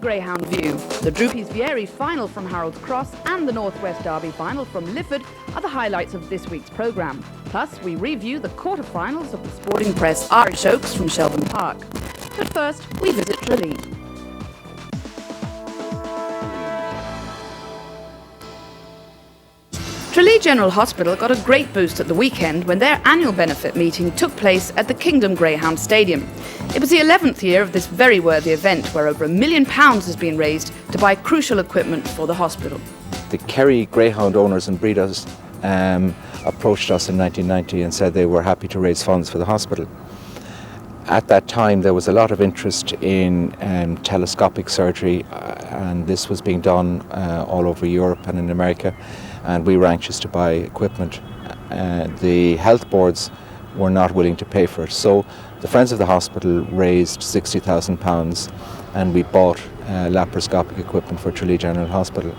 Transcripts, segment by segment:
Greyhound View. The Droopys Hurdle final from Harold's Cross and the North West Derby final from Lifford are the highlights of this week's programme. Plus, we review the quarter-finals of the Sporting Press Artichokes from Shelbourne Park. But first, we visit Trulli. Tralee General Hospital got a great boost at the weekend when their annual benefit meeting took place at the Kingdom Greyhound Stadium. It was the 11th year of this very worthy event where over £1 million has been raised to buy crucial equipment for the hospital. The Kerry Greyhound owners and breeders approached us in 1990 and said they were happy to raise funds for the hospital. At that time there was a lot of interest in telescopic surgery and this was being done all over Europe and in America, and we were anxious to buy equipment. The health boards were not willing to pay for it, so the Friends of the Hospital raised £60,000 and we bought laparoscopic equipment for Tralee General Hospital.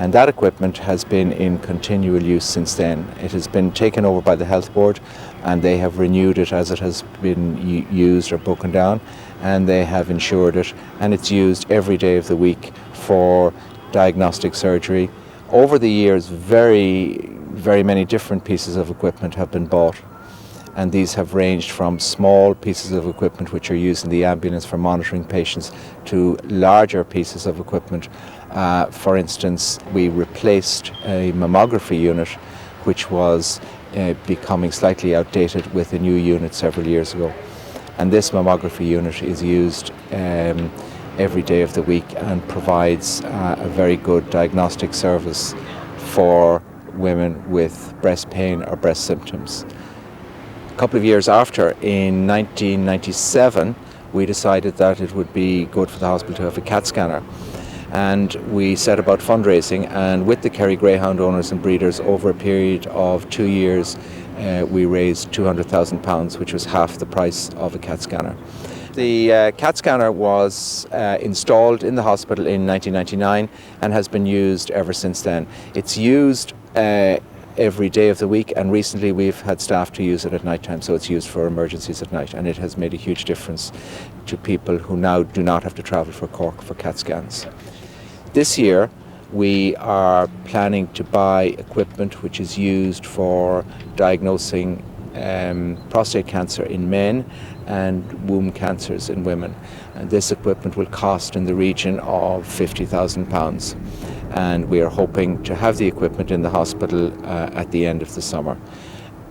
And that equipment has been in continual use since then. It has been taken over by the health board and they have renewed it as it has been used or broken down, and they have insured it, and it's used every day of the week for diagnostic surgery. Over the years, very many different pieces of equipment have been bought, and these have ranged from small pieces of equipment which are used in the ambulance for monitoring patients to larger pieces of equipment. For instance, we replaced a mammography unit which was becoming slightly outdated with a new unit several years ago, and this mammography unit is used every day of the week and provides a very good diagnostic service for women with breast pain or breast symptoms. A couple of years after, in 1997, we decided that it would be good for the hospital to have a CAT scanner, and we set about fundraising, and with the Kerry Greyhound owners and breeders over a period of 2 years we raised £200,000, which was half the price of a CAT scanner. The CAT scanner was installed in the hospital in 1999 and has been used ever since then. It's used every day of the week, and recently we've had staff to use it at night time, so it's used for emergencies at night, and it has made a huge difference to people who now do not have to travel for Cork for CAT scans. This year we are planning to buy equipment which is used for diagnosing prostate cancer in men and womb cancers in women, and this equipment will cost in the region of £50,000, and we are hoping to have the equipment in the hospital at the end of the summer.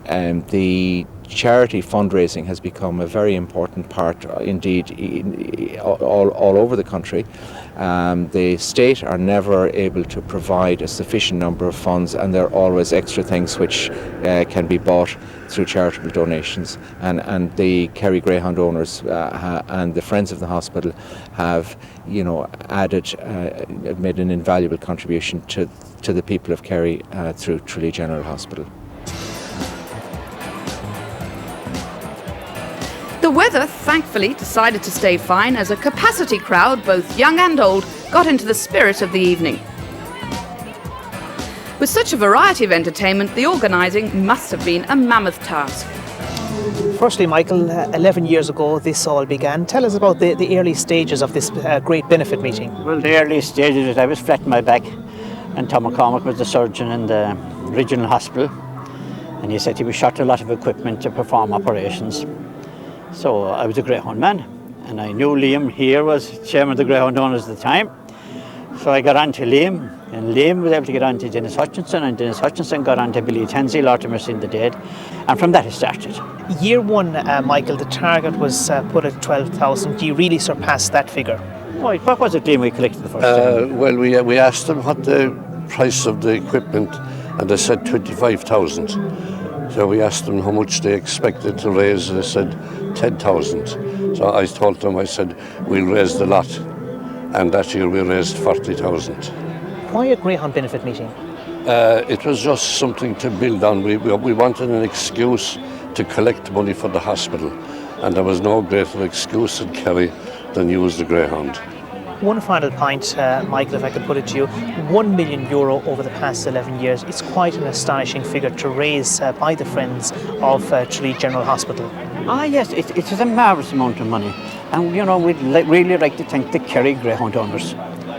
The charity fundraising has become a very important part, indeed, all over the country. The state are never able to provide a sufficient number of funds, and there are always extra things which can be bought through charitable donations. And the Kerry Greyhound owners and the Friends of the Hospital have, made an invaluable contribution to the people of Kerry through Tralee General Hospital. The weather, thankfully, decided to stay fine as a capacity crowd, both young and old, got into the spirit of the evening. With such a variety of entertainment, the organising must have been a mammoth task. Firstly, Michael, 11 years ago this all began. Tell us about the early stages of this great benefit meeting. Well, the early stages, I was flat in my back, and Tom McCormick was the surgeon in the regional hospital, and he said he was short a lot of equipment to perform operations. So I was a Greyhound man, and I knew Liam here was chairman of the Greyhound owners at the time. So I got on to Liam, and Liam was able to get on to Dennis Hutchinson, and Dennis Hutchinson got on to Billy Tansey, Latimer in the Dead, and from that it started. Year one, Michael, the target was put at 12,000. You really surpassed that figure. Right, what was it, Liam, we collected the first time? Well, we asked them what the price of the equipment, and they said 25,000. So we asked them how much they expected to raise, and they said 10,000. So I told them, I said, we'll raise the lot. And that year we raised 40,000. Why a Greyhound benefit meeting? It was just something to build on. We wanted an excuse to collect money for the hospital. And there was no greater excuse in Kerry than use the Greyhound. One final point, Michael, if I could put it to you, €1 million over the past 11 years. It's quite an astonishing figure to raise by the Friends of Tralee General Hospital. Yes, it is a marvellous amount of money. And we'd really like to thank the Kerry Greyhound owners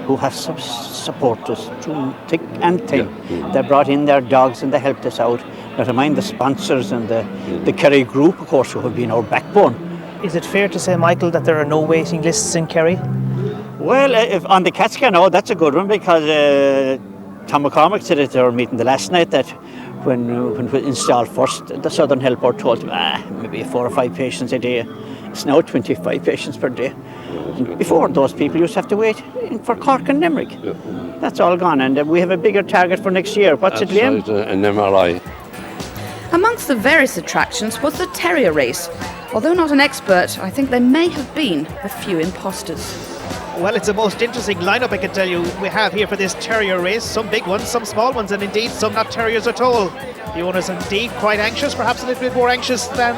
who have supported us through thick and thin. Yeah. They brought in their dogs and they helped us out. Never mind the sponsors and the Kerry group, of course, who have been our backbone. Is it fair to say, Michael, that there are no waiting lists in Kerry? Well, if on the Catskill, that's a good one, because Tom McCormick said at our meeting the last night that when we installed first, the Southern Health Board told him maybe 4 or 5 patients a day. It's now 25 patients per day. And before, those people used to have to wait for Cork and Limerick. Yeah. That's all gone, and we have a bigger target for next year. What's it, Liam? Right, an MRI. Amongst the various attractions was the terrier race. Although not an expert, I think there may have been a few imposters. Well, it's a most interesting lineup, I can tell you, we have here for this terrier race. Some big ones, some small ones, and indeed some not terriers at all. The owners indeed quite anxious, perhaps a little bit more anxious than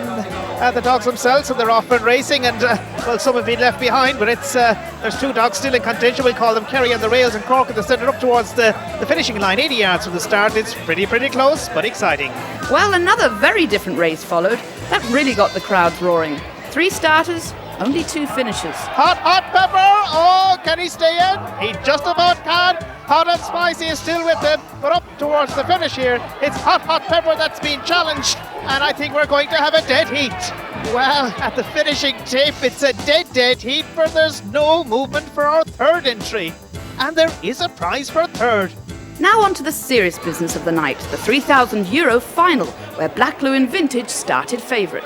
the dogs themselves, and they're off and racing, and well, some have been left behind, but it's there's 2 dogs still in contention. We'll call them Kerry and the rails, and Cork at the centre up towards the finishing line, 80 yards from the start. It's pretty close, but exciting. Well, another very different race followed. That really got the crowds roaring. 3 starters, only 2 finishers. Hot Pepper! Oh, can he stay in? He just about can. Hot and Spicy is still with him, but up towards the finish here, it's Hot Pepper that's been challenged, and I think we're going to have a dead heat. Well, at the finishing tape, it's a dead heat, for there's no movement for our 3rd entry. And there is a prize for 3rd. Now on to the serious business of the night, the €3,000 final, where Black Lewin Vintage started favourite.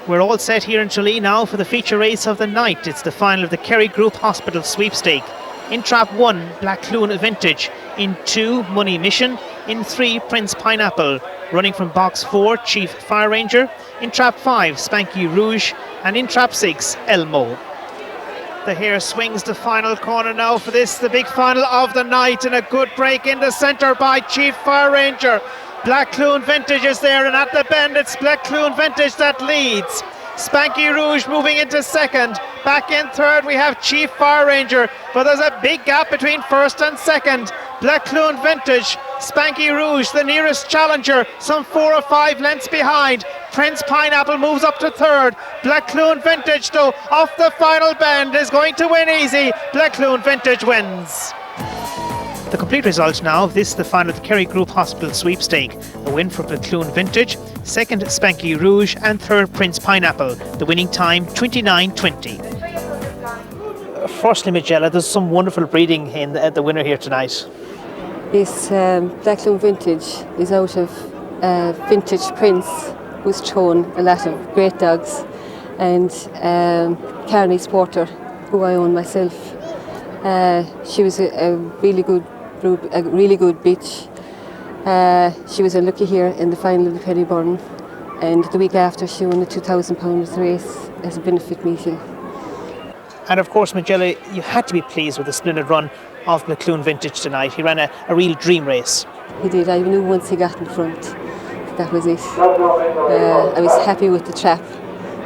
We're all set here in Tralee now for the feature race of the night. It's the final of the Kerry Group Hospital Sweepstake. In trap 1, Black Lewin Vintage. In 2, Money Mission. In 3, Prince Pineapple. Running from box 4, Chief Fire Ranger. In trap 5, Spanky Rouge. And in trap 6, Elmo. The hare swings the final corner now for this, the big final of the night, and a good break in the centre by Chief Fire Ranger. Black Lewin Vintage is there, and at the bend it's Black Lewin Vintage that leads. Spanky Rouge moving into 2nd. Back in 3rd we have Chief Fire Ranger, but there's a big gap between 1st and 2nd. Black Lewin Vintage, Spanky Rouge, the nearest challenger, some 4 or 5 lengths behind. Prince Pineapple moves up to 3rd. Black Lewin Vintage, though, off the final bend, is going to win easy. Black Lewin Vintage wins. The complete result now of this, the final of the Kerry Group Hospital Sweepstake. A win for Black Lewin Vintage, 2nd Spanky Rouge, and 3rd Prince Pineapple. The winning time 29:20. Firstly, Magella, there's some wonderful breeding in the winner here tonight. This Black Lewin Vintage is out of Vintage Prince, who's thrown a lot of great dogs, and Carney's Porter, who I own myself. She was a really good bitch. She was unlucky here in the final of the Penny Burn, and the week after she won the £2,000 race as a benefit meeting. And of course, Magella, you had to be pleased with the splendid run of Black Lewin Vintage tonight. He ran a real dream race. He did. I knew once he got in front, that was it. I was happy with the trap.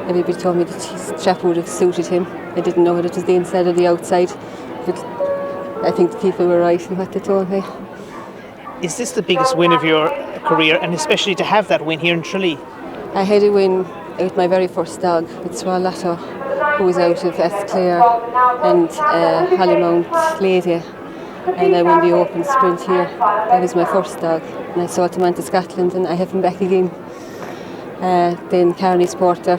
Everybody told me that his trap would have suited him. I didn't know whether it was the inside or the outside, but I think the people were right in what they told me. Is this the biggest win of your career, and especially to have that win here in Tralee? I had a win with my very first dog, with Swalotto, who was out of Clare and Hollymount Lady, and I won the open sprint here. That was my first dog, and I sold him on to Scotland, and I have him back again. Then Carney's Porter,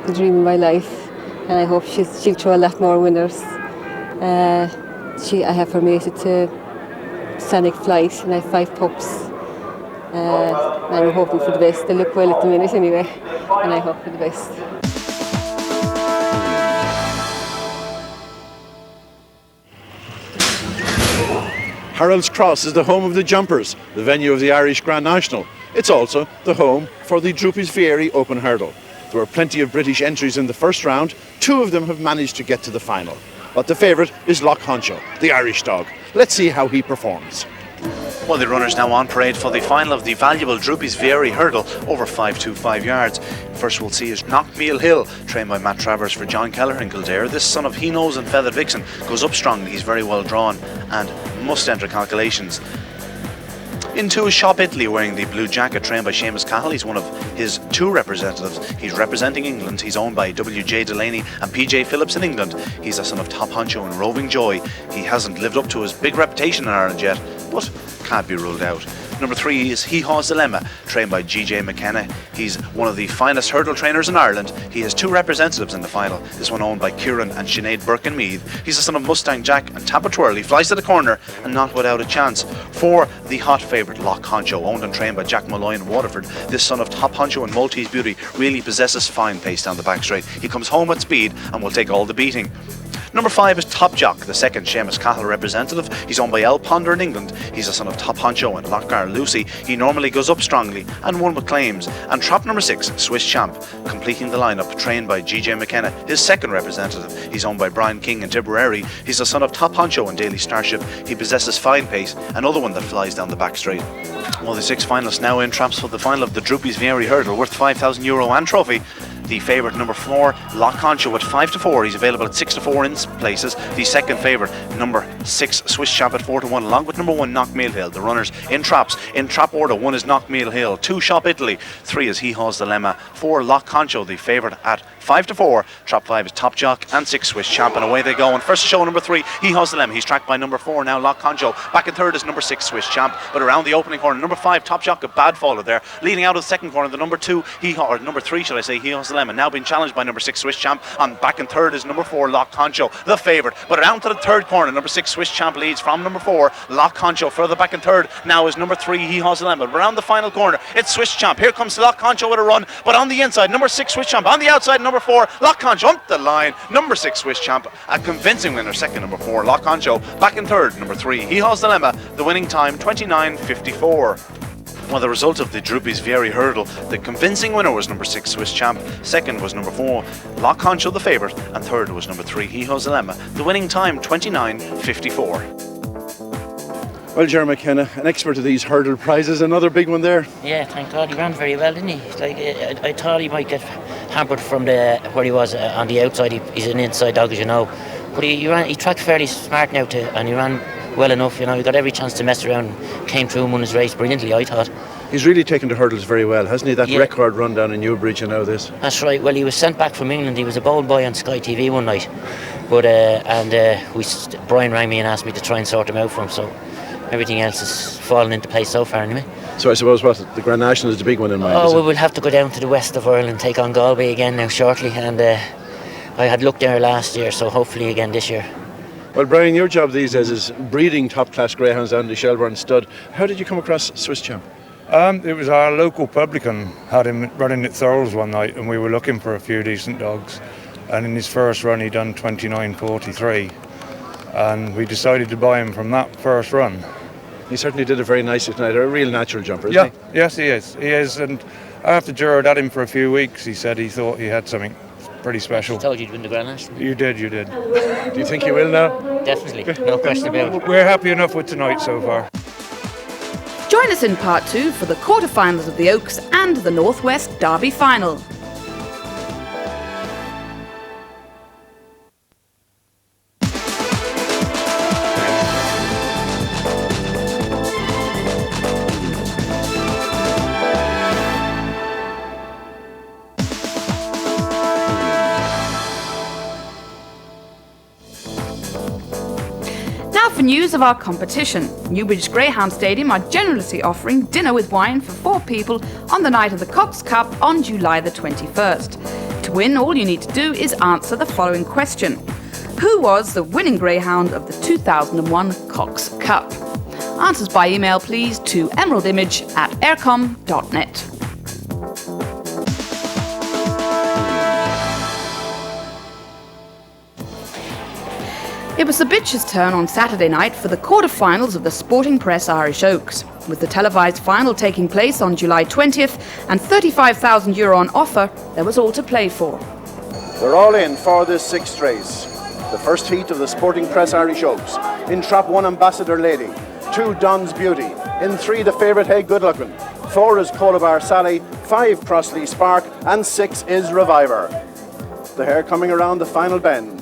the dream of my life, and I hope she'll throw a lot more winners. I have her mated to Sonic Flight, and I have 5 pups. I'm hoping for the best. They look well at the minute anyway, and I hope for the best. Harold's Cross is the home of the Jumpers, the venue of the Irish Grand National. It's also the home for the Droopys Hurdle Open Hurdle. There were plenty of British entries in the first round. 2 of them have managed to get to the final. But the favourite is Loch Honcho, the Irish dog. Let's see how he performs. Well, the runners now on parade for the final of the valuable Droopys Hurdle over 525 yards. First we'll see is Knockmeal Hill, trained by Matt Travers for John Kelleher in Kildare. This son of He Knows and Feathered Vixen goes up strongly. He's very well drawn and must enter calculations. In 2 is Shop Italy, wearing the blue jacket, trained by Seamus Cahill. He's one of his 2 representatives. He's representing England. He's owned by W.J. Delaney and P.J. Phillips in England. He's a son of Top Honcho and Roving Joy. He hasn't lived up to his big reputation in Ireland yet, but can't be ruled out. Number 3 is Hee Haw's Dilemma, trained by G.J. McKenna. He's one of the finest hurdle trainers in Ireland. He has 2 representatives in the final, this one owned by Kieran and Sinead Birkenmead. He's a son of Mustang Jack and Tapper Twirl. He flies to the corner and not without a chance. 4, the hot favourite Loch Honcho, owned and trained by Jack Molloy in Waterford. This son of Top Honcho and Maltese Beauty really possesses fine pace down the back straight. He comes home at speed and will take all the beating. Number 5 is Top Jock, the second Seamus Cahill representative. He's owned by El Ponder in England. He's a son of Top Honcho and Lochgar Lucy. He normally goes up strongly and won with claims. And trap number 6, Swiss Champ, completing the lineup, trained by G.J. McKenna, his second representative. He's owned by Brian King in Tipperary. He's a son of Top Honcho and Daily Starship. He possesses fine pace, another one that flies down the back straight. Well, the 6 finalists now in traps for the final of the Droopys Vieri Hurdle, worth €5,000 and trophy. The favourite, number 4, Loch Honcho, at 5-4. He's available at 6-4 in places. The second favourite, number 6, Swiss Champ, at 4-1, along with number 1, Knockmeal Hill. The runners in traps. In trap order, 1 is Knockmeal Hill, 2, Shop Italy, 3 is Hee Haw's Dilemma, 4, Loch Honcho, the favourite, at 5-4. Trap 5 is Top Jock, and 6, Swiss Champ, and away they go. And first to show, number 3, Hee Haw's Dilemma. He's tracked by number 4 now, Loch Honcho. Back in third is number 6, Swiss Champ, but around the opening corner, number 5, Top Jock, a bad faller there. Leading out of the second corner, the number 2, or number 3, shall I say, Hee Haw's Dilemma, now being challenged by number 6, Swiss Champ. And back in third is number 4, Loch Honcho, the favourite. But around to the third corner, number 6, Swiss Champ leads from number 4, Loch Honcho. Further back in third now is number 3, Hee Haw's Dilemma. Around the final corner, it's Swiss Champ. Here comes Loch Honcho with a run, but on the inside, number 6, Swiss Champ. On the outside, number 4, Loch Honcho. Up the line, number 6, Swiss Champ, a convincing winner. Second, number 4, Loch Honcho. Back in third, number 3, Hee Haw's Dilemma. The winning time, 29:54. Well, the result of the Droopys Vieri Hurdle, the convincing winner was number 6, Swiss Champ. Second was number 4, Loch Honcho, the favourite. And third was number 3, Hee Haw's Dilemma. The winning time, 29:54. Well, Jeremy McKenna, an expert of these hurdle prizes, another big one there. Yeah, thank God he ran very well, didn't he? Like I thought he might get hampered from where he was on the outside. He's an inside dog, as you know, but he tracked fairly smart now and he ran well enough. You know, he got every chance to mess around, came through and won his race brilliantly, I thought. He's really taken the hurdles very well, hasn't he? That record run down in Newbridge and now this. That's right. Well, he was sent back from England. He was a bold boy on Sky TV one night, but Brian rang me and asked me to try and sort him out for him. So everything else has fallen into place so far anyway. So I suppose the Grand National is the big one in mind. Oh, we will have to go down to the west of Ireland, take on Galway again now shortly, and I had luck there last year, so hopefully again this year. Well, Brian, your job these days is breeding top-class greyhounds down the Shelbourne stud. How did you come across Swiss Champ? It was our local publican had him running at Thurles one night, and we were looking for a few decent dogs, and in his first run he done 29.43, and we decided to buy him from that first run. He certainly did it very nicely tonight. A real natural jumper, isn't he? Yes, he is. He is, and after Gerard had him for a few weeks, he said he thought he had something pretty special. I told you to win the Grand National. You did. Do you think he will now? Definitely, no question about it. We're happy enough with tonight so far. Join us in part 2 for the quarterfinals of the Oaks and the Northwest Derby final. For news of our competition, Newbridge Greyhound Stadium are generously offering dinner with wine for 4 people on the night of the Cox Cup on July the 21st. To win, all you need to do is answer the following question. Who was the winning greyhound of the 2001 Cox Cup? Answers by email, please, to emeraldimage@aircom.net. It was the bitches' turn on Saturday night for the quarterfinals of the Sporting Press Irish Oaks, with the televised final taking place on July 20th and €35,000 on offer. There was all to play for. They're all in for this 6th race. The first heat of the Sporting Press Irish Oaks. In trap 1, Ambassador Lady. 2, Don's Beauty. In 3, the favourite Hey Good Looking. 4 is Colabar Sally. 5, Crossley Spark. And 6 is Reviver. The hare coming around the final bend.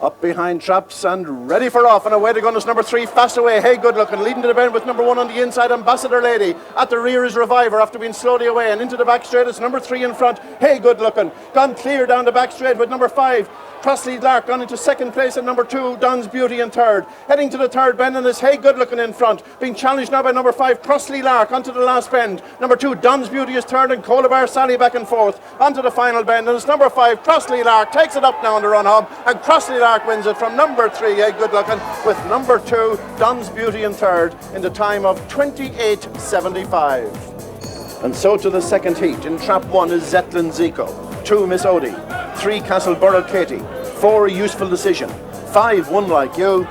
Up behind traps and ready for off, and away to go is number 3, Fast Away. Hey, good looking, leading to the bend with number 1 on the inside, Ambassador Lady. At the rear is Reviver after being slowly away, and into the back straight it's number 3 in front. Hey, good looking, gone clear down the back straight with number 5. Crossley Lark gone into second place, and number 2, Don's Beauty in third. Heading to the third bend, and it's Hey Good Looking in front. Being challenged now by number 5, Crossley Lark, onto the last bend. Number 2, Don's Beauty is third, and Colabar Sally back and forth. Onto the final bend, and it's number 5, Crossley Lark, takes it up now on the run home, and Crossley Lark wins it from number 3, Hey Good Looking, with number 2, Don's Beauty in third, in the time of 28.75. And so to the second heat. In trap 1 is Zetlin Zico, 2, Miss Odie, 3, Castleborough Katie, 4, Useful Decision, 5, One Like You,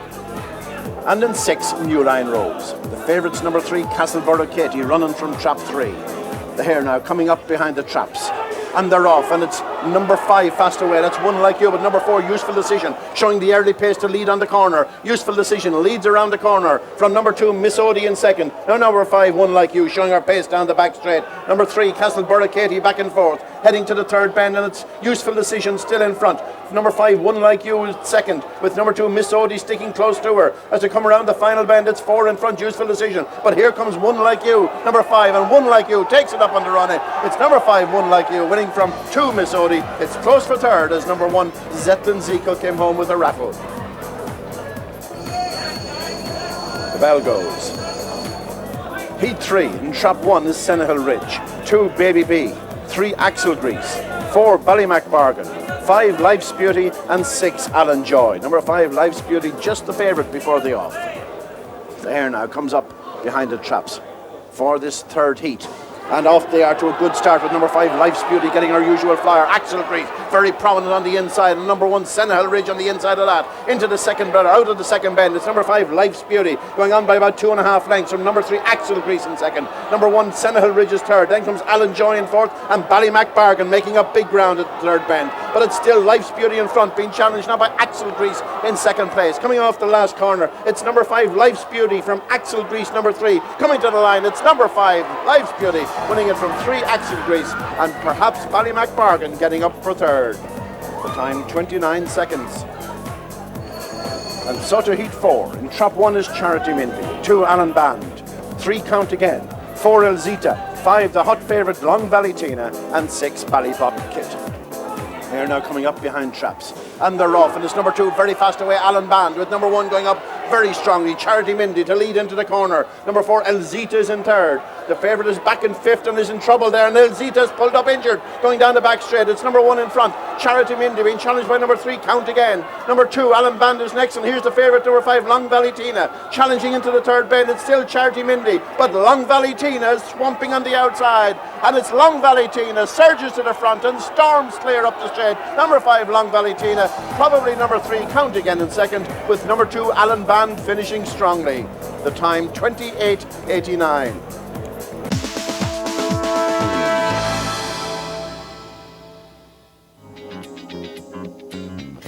and in 6, New Line Rose. The favourites number 3, Castleborough Katie, running from trap 3. The hare now coming up behind the traps, and they're off, and it's number 5, Fast Away. That's One Like You, but number 4, Useful Decision, showing the early pace to lead on the corner. Useful Decision leads around the corner from number 2, Miss Odie in second. Now number 5, One Like You, showing her pace down the back straight. Number 3, Castleborough Katie back and forth, heading to the third bend, and it's Useful Decision still in front. Number 5, One Like You is second, with number 2, Miss Odie sticking close to her. As they come around the final bend, it's 4 in front, Useful Decision. But here comes One Like You, number 5, and One Like You takes it up on the run. It's number 5, One Like You, winning from 2, Miss Odie. It's close for third as number 1, Zetlin Zico, came home with a rattle. The bell goes. Heat 3 in trap 1 is Senehill Ridge, 2, Baby B, 3, Axel Grease, 4, Ballymac Bargain, 5, Life's Beauty, and 6, Alan Joy. Number 5, Life's Beauty, just the favourite before the off. The hare now comes up behind the traps for this third heat. And off they are to a good start with number 5, Life's Beauty, getting her usual flyer. Axel Grease, very prominent on the inside, and number 1, Senehill Ridge on the inside of that. Into the second bend, out of the second bend. It's number 5, Life's Beauty, going on by about 2.5 lengths from number 3, Axel Grease in second. Number 1, Senehill Ridge is third. Then comes Alan Joy in fourth, and Ballymac Bargain making up big ground at the third bend. But it's still Life's Beauty in front, being challenged now by Axel Grease in second place. Coming off the last corner, it's number 5, Life's Beauty from Axel Grease, number 3. Coming to the line, it's number 5, Life's Beauty, winning it from 3, Axel Grease, and perhaps Ballymac Bargain getting up for third. The time 29 seconds. And so to heat 4. In trap 1 is Charity Mindy, 2, Alan Band, 3, Count Again, 4, Elzita, 5, the hot favourite Long Valley Tina, and 6, Ballybop Kit. They're now coming up behind traps, and they're off, and it's number 2, Very Fast Away, Alan Band, with number 1 going up very strongly, Charity Mindy to lead into the corner. Number 4, Elzita is in third. The favourite is back in fifth and is in trouble there, and Elzita's pulled up injured, going down the back straight. It's number 1 in front, Charity Mindy, being challenged by number 3, Count Again. Number 2, Alan Band is next, and here's the favourite, number 5, Long Valley Tina, challenging into the third bend. It's still Charity Mindy, but Long Valley Tina is swamping on the outside, and it's Long Valley Tina surges to the front and storms clear up the straight. Number 5, Long Valley Tina, probably number 3, Count Again in second, with number 2, Alan Band finishing strongly. The time 28.89.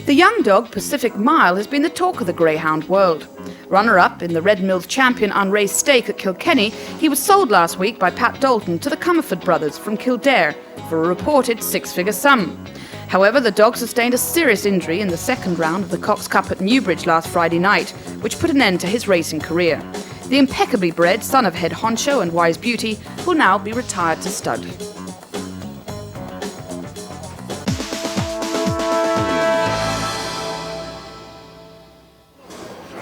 The young dog Pacific Mile has been the talk of the greyhound world. Runner-up in the Red Mills Champion Unraced Stake at Kilkenny, he was sold last week by Pat Dalton to the Comerford brothers from Kildare for a reported 6-figure sum. However, the dog sustained a serious injury in the second round of the Cox Cup at Newbridge last Friday night, which put an end to his racing career. The impeccably bred son of head honcho and wise beauty will now be retired to stud.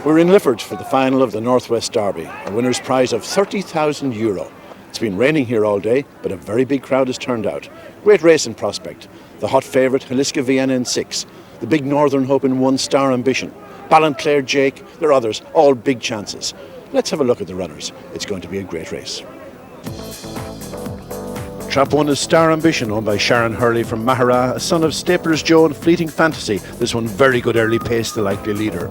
We're in Lifford for the final of the Northwest Derby, a winner's prize of €30,000. It's been raining here all day, but a very big crowd has turned out. Great racing prospect. The hot favourite, Haliska Vienna in 6. The big Northern Hope in 1, Star Ambition. Ballinclare Jake, there are others, all big chances. Let's have a look at the runners. It's going to be a great race. Trap 1 is Star Ambition, owned by Sharon Hurley from Mahara, a son of Stapler's Joe and Fleeting Fantasy. This one very good early pace, the likely leader.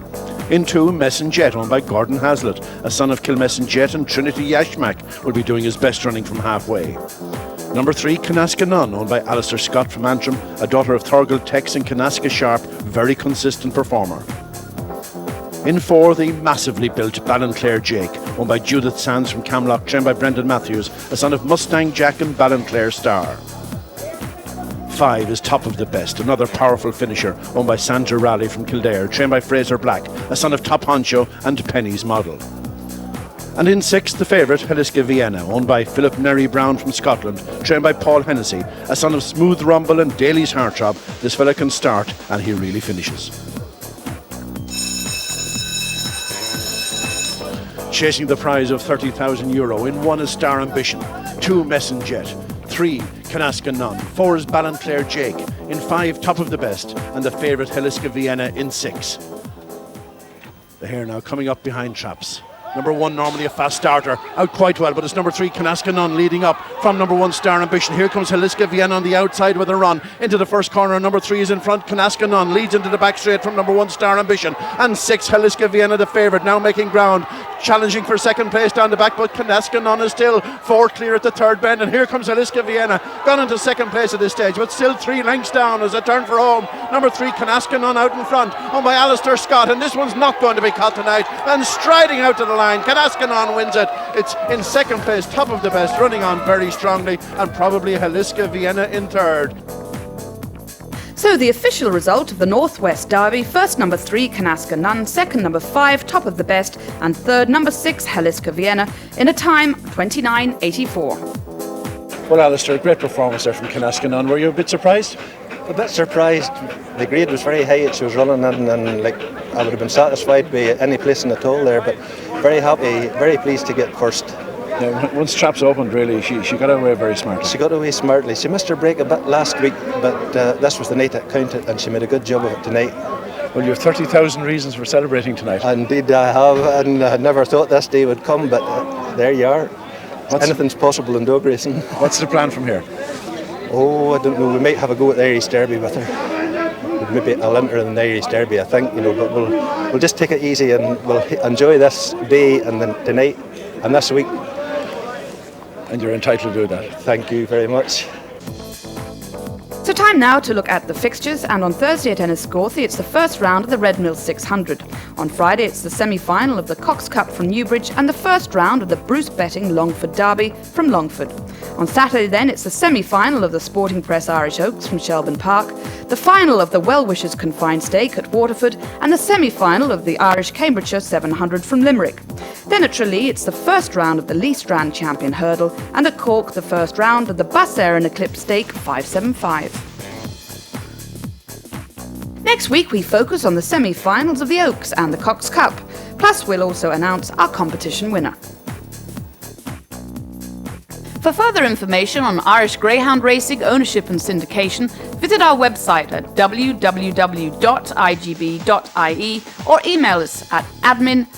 In 2, Messin Jet, owned by Gordon Hazlitt, a son of Kilmessin Jet, and Trinity Yashmak will be doing his best running from halfway. Number 3, Kanaska Nun, owned by Alistair Scott from Antrim, a daughter of Thorgal Tex and Kanaska Sharp, very consistent performer. In 4, the massively built Ballinclare Jake, owned by Judith Sands from Camlock, trained by Brendan Matthews, a son of Mustang Jack and Ballinclare Star. 5 is Top of the Best, another powerful finisher owned by Sandra Raleigh from Kildare, trained by Fraser Black, a son of Top Honcho and Penny's Model. And in 6, the favourite, Heliska Vienna, owned by Philip Nerry Brown from Scotland, trained by Paul Hennessy, a son of Smooth Rumble and Daly's Heartthrob. This fella can start and he really finishes. Chasing the prize of €30,000 in 1 is Star Ambition, 2 Messenjet, 3 Kanaska Nun, 4 is Ballinclair Jake, in 5 Top of the Best, and the favourite Heliska Vienna in 6. The hare now coming up behind traps. Number 1, normally a fast starter, out quite well, but it's number 3, Kanaska Nun, leading up from number 1, Star Ambition. Here comes Heliska Vienna on the outside with a run into the first corner. Number 3 is in front, Kanaska Nun leads into the back straight from number 1, Star Ambition. And 6, Heliska Vienna, the favourite, now making ground, challenging for second place down the back, but Kanaska Nun is still 4 clear at the third bend. And here comes Heliska Vienna, gone into second place at this stage, but still 3 lengths down as a turn for home. Number 3, Kanaska Nun out in front, owned by Alistair Scott, and this one's not going to be caught tonight. And striding out to the line, Kanaska Nun wins it. It's in second place, Top of the Best, running on very strongly, and probably Heliska Vienna in third. So the official result of the Northwest Derby: first number 3, Kanaska Nun, second number 5, Top of the Best, and third number 6, Heliska Vienna, in a time 29.84. Well, Alistair, great performance there from Kanaska Nun. Were you a bit surprised? A bit surprised. The grade was very high that she was running in, and like I would have been satisfied with any place in the toll there, but very happy, very pleased to get first. Yeah, once traps opened, really, she got away very smartly. She got away smartly. She missed her break a bit last week, but this was the night that counted, and she made a good job of it tonight. Well, you have 30,000 reasons for celebrating tonight. Indeed I have, and I never thought this day would come, but there you are. Anything's possible in dog racing. What's the plan from here? Oh, I don't know. We might have a go at the Irish Derby with her. Maybe I'll enter in the Irish Derby, I think, but we'll just take it easy and we'll enjoy this day and then tonight and this week. And you're entitled to do that. Thank you very much. So time now to look at the fixtures, and on Thursday at Enniscorthy it's the first round of the Red Mill 600. On Friday it's the semi-final of the Cox Cup from Newbridge and the first round of the Bruce Betting Longford Derby from Longford. On Saturday then it's the semi-final of the Sporting Press Irish Oaks from Shelburne Park, the final of the Well Wishers Confined Stake at Waterford, and the semi-final of the Irish Cambridgeshire 700 from Limerick. Then at Tralee it's the first round of the Lee Strand Champion Hurdle, and at Cork the first round of the Bus Éireann Eclipse Stake 575. Next week we focus on the semi-finals of the Oaks and the Cox Cup, plus we'll also announce our competition winner. For further information on Irish greyhound racing, ownership and syndication, visit our website at www.igb.ie or email us at admin@igb.ie.